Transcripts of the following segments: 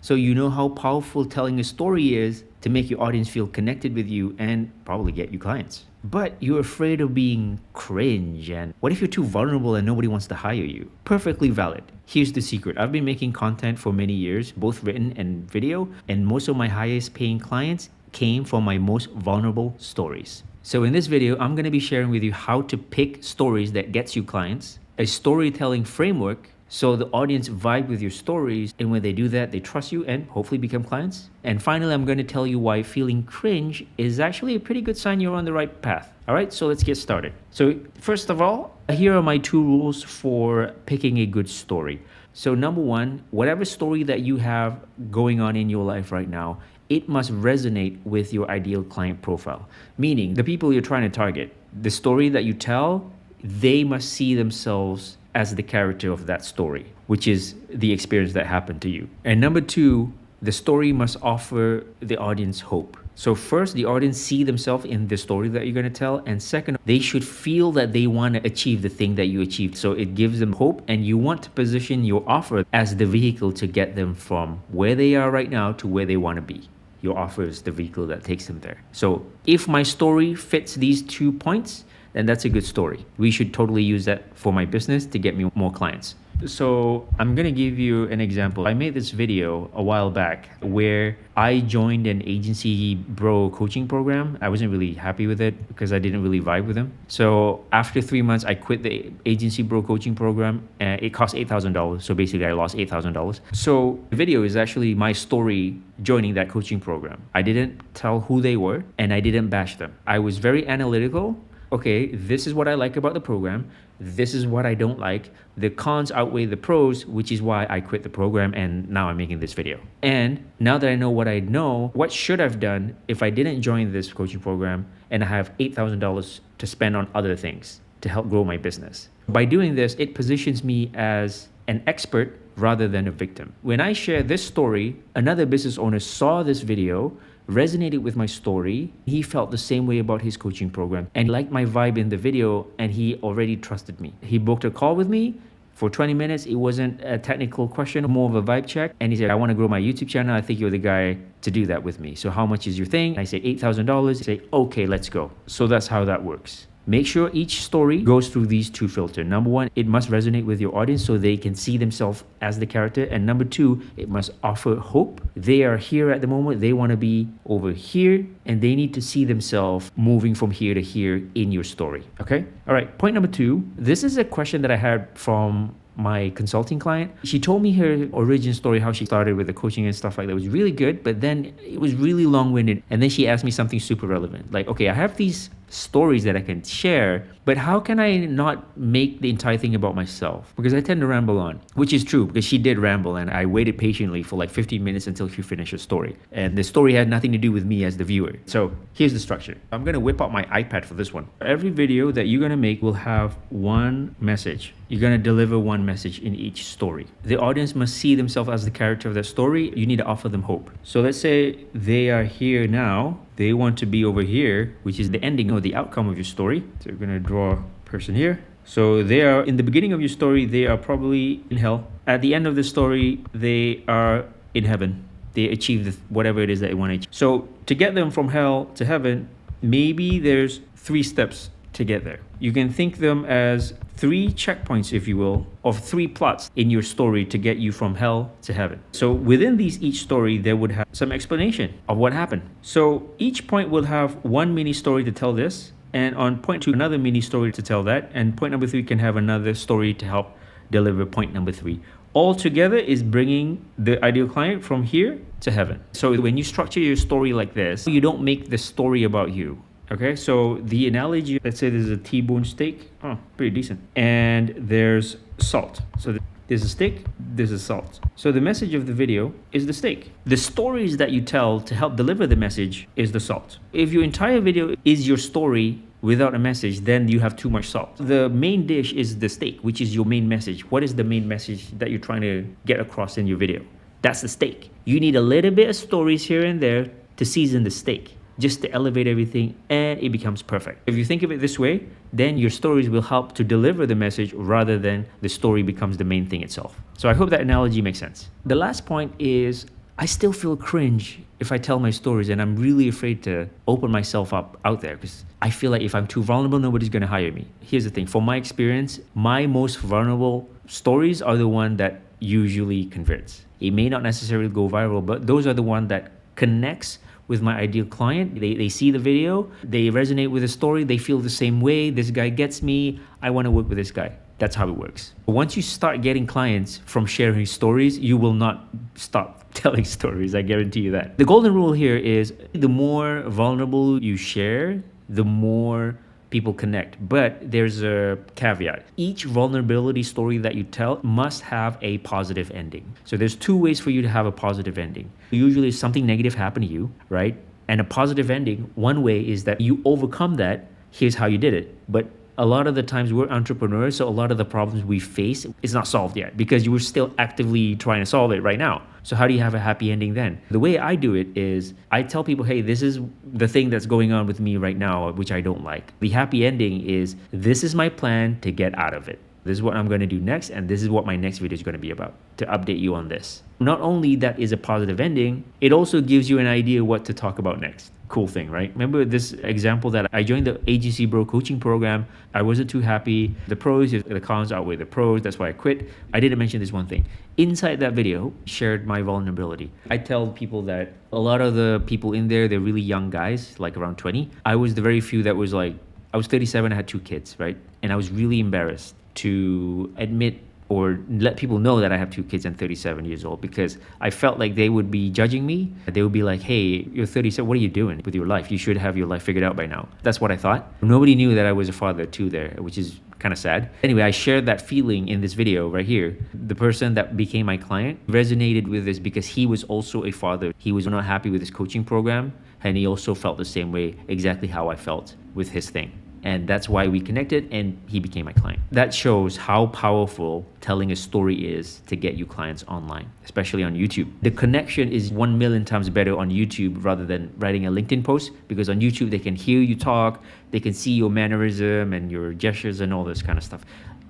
So you know how powerful telling a story is to make your audience feel connected with you and probably get you clients. But you're afraid of being cringe, and what if you're too vulnerable and nobody wants to hire you? Perfectly valid. Here's the secret. I've been making content for many years, both written and video, and most of my highest paying clients came from my most vulnerable stories. So in this video, I'm going to be sharing with you how to pick stories that gets you clients, a storytelling framework so the audience vibe with your stories, and when they do that, they trust you and hopefully become clients. And finally, I'm going to tell you why feeling cringe is actually a pretty good sign you're on the right path. All right, so let's get started. So first of all, here are my 2 rules for picking a good story. So number 1, whatever story that you have going on in your life right now, it must resonate with your ideal client profile, meaning the people you're trying to target. The story that you tell, they must see themselves as the character of that story, which is the experience that happened to you. And number 2, the story must offer the audience hope. So first, the audience see themselves in the story that you're going to tell. And second, they should feel that they want to achieve the thing that you achieved. So it gives them hope, and you want to position your offer as the vehicle to get them from where they are right now to where they want to be. Your offer is the vehicle that takes them there. So if my story fits these 2 points, then that's a good story. We should totally use that for my business to get me more clients. So I'm gonna give you an example. I made this video a while back where I joined an agency bro coaching program. I wasn't really happy with it because I didn't really vibe with them. So after 3 months, I quit the agency bro coaching program. It cost $8,000. So basically I lost $8,000. So the video is actually my story joining that coaching program. I didn't tell who they were and I didn't bash them. I was very analytical. Okay, this is what I like about the program. This is what I don't like. The cons outweigh the pros, which is why I quit the program and now I'm making this video. And now that I know what I know, what should I've done if I didn't join this coaching program and I have $8,000 to spend on other things to help grow my business? By doing this, it positions me as an expert rather than a victim. When I share this story, another business owner saw this video, resonated with my story. He felt the same way about his coaching program and liked my vibe in the video, and he already trusted me. He booked a call with me for 20 minutes. It wasn't a technical question, more of a vibe check. And he said, I want to grow my YouTube channel. I think you're the guy to do that with me. So how much is your thing? I say $8,000. He say, okay, let's go. So that's how that works. Make sure each story goes through these 2 filters. Number 1, it must resonate with your audience so they can see themselves as the character. And number 2, it must offer hope. They are here at the moment. They want to be over here, and they need to see themselves moving from here to here in your story. Okay? All right. Point number 2. This is a question that I had from my consulting client. She told me her origin story, how she started with the coaching and stuff like that. It was really good, but then it was really long-winded. And then she asked me something super relevant. Like, okay, I have these stories that I can share, but how can I not make the entire thing about myself? Because I tend to ramble on, which is true because she did ramble, and I waited patiently for like 15 minutes until she finished her story. And the story had nothing to do with me as the viewer. So here's the structure. I'm going to whip out my iPad for this one. Every video that you're going to make will have one message. You're going to deliver one message in each story. The audience must see themselves as the character of that story. You need to offer them hope. So let's say they are here now. They want to be over here, which is the ending or the outcome of your story. So we're going to draw a person here. So they are in the beginning of your story, they are probably in hell. At the end of the story, they are in heaven. They achieve whatever it is that they want to achieve. So to get them from hell to heaven, maybe there's 3 steps to get there. You can think them as 3 checkpoints, if you will, of 3 plots in your story to get you from hell to heaven. So within each story, there would have some explanation of what happened. So each point will have one mini story to tell this, and on point 2, another mini story to tell that, and point number 3 can have another story to help deliver point number 3. All together is bringing the ideal client from here to heaven. So when you structure your story like this, you don't make the story about you. Okay, so the analogy, let's say there's a T-bone steak. Oh, pretty decent. And there's salt. So there's a steak, there's a salt. So the message of the video is the steak. The stories that you tell to help deliver the message is the salt. If your entire video is your story without a message, then you have too much salt. The main dish is the steak, which is your main message. What is the main message that you're trying to get across in your video? That's the steak. You need a little bit of stories here and there to season the steak, just to elevate everything, and it becomes perfect. If you think of it this way, then your stories will help to deliver the message rather than the story becomes the main thing itself. So I hope that analogy makes sense. The last point is I still feel cringe if I tell my stories, and I'm really afraid to open myself up out there because I feel like if I'm too vulnerable, nobody's going to hire me. Here's the thing, from my experience, my most vulnerable stories are the one that usually converts. It may not necessarily go viral, but those are the one that connects with my ideal client. They see the video, they resonate with the story, they feel the same way. This guy gets me, I want to work with this guy. That's how it works. Once you start getting clients from sharing stories, you will not stop telling stories. I guarantee you that. The golden rule here is the more vulnerable you share, the more people connect. But there's a caveat. Each vulnerability story that you tell must have a positive ending. So there's two ways for you to have a positive ending. Usually something negative happened to you, right? And a positive ending, one way is that you overcome that. Here's how you did it. But a lot of the times we're entrepreneurs, so a lot of the problems we face is not solved yet because you were still actively trying to solve it right now. So how do you have a happy ending then? The way I do it is I tell people, hey, this is the thing that's going on with me right now, which I don't like. The happy ending is this is my plan to get out of it. This is what I'm going to do next, and this is what my next video is going to be about, to update you on this. Not only that is a positive ending, it also gives you an idea what to talk about next. Cool thing, right? Remember this example that I joined the AGC Bro coaching program. I wasn't too happy. The pros, the cons outweigh the pros. That's why I quit. I didn't mention this one thing. Inside that video, shared my vulnerability. I tell people that a lot of the people in there, they're really young guys, like around 20. I was the very few that was like, I was 37, I had 2 kids, right? And I was really embarrassed to admit or let people know that I have 2 kids and 37 years old because I felt like they would be judging me. They would be like, hey, you're 37, what are you doing with your life? You should have your life figured out by now. That's what I thought. Nobody knew that I was a father too there, which is kind of sad. Anyway, I shared that feeling in this video right here. The person that became my client resonated with this because he was also a father. He was not happy with his coaching program, and he also felt the same way, exactly how I felt with his thing. And that's why we connected and he became my client. That shows how powerful telling a story is to get you clients online, especially on YouTube. The connection is 1 million times better on YouTube rather than writing a LinkedIn post, because on YouTube they can hear you talk, they can see your mannerism and your gestures and all this kind of stuff.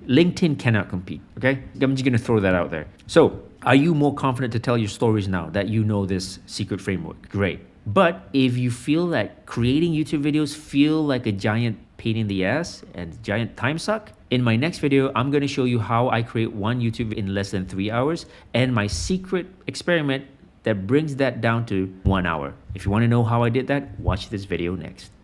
LinkedIn cannot compete, okay? I'm just gonna throw that out there. So, are you more confident to tell your stories now that you know this secret framework? Great. But if you feel that creating YouTube videos feel like a giant pain in the ass and giant time suck, in my next video, I'm going to show you how I create one YouTube in less than 3 hours and my secret experiment that brings that down to 1 hour. If you want to know how I did that, watch this video next.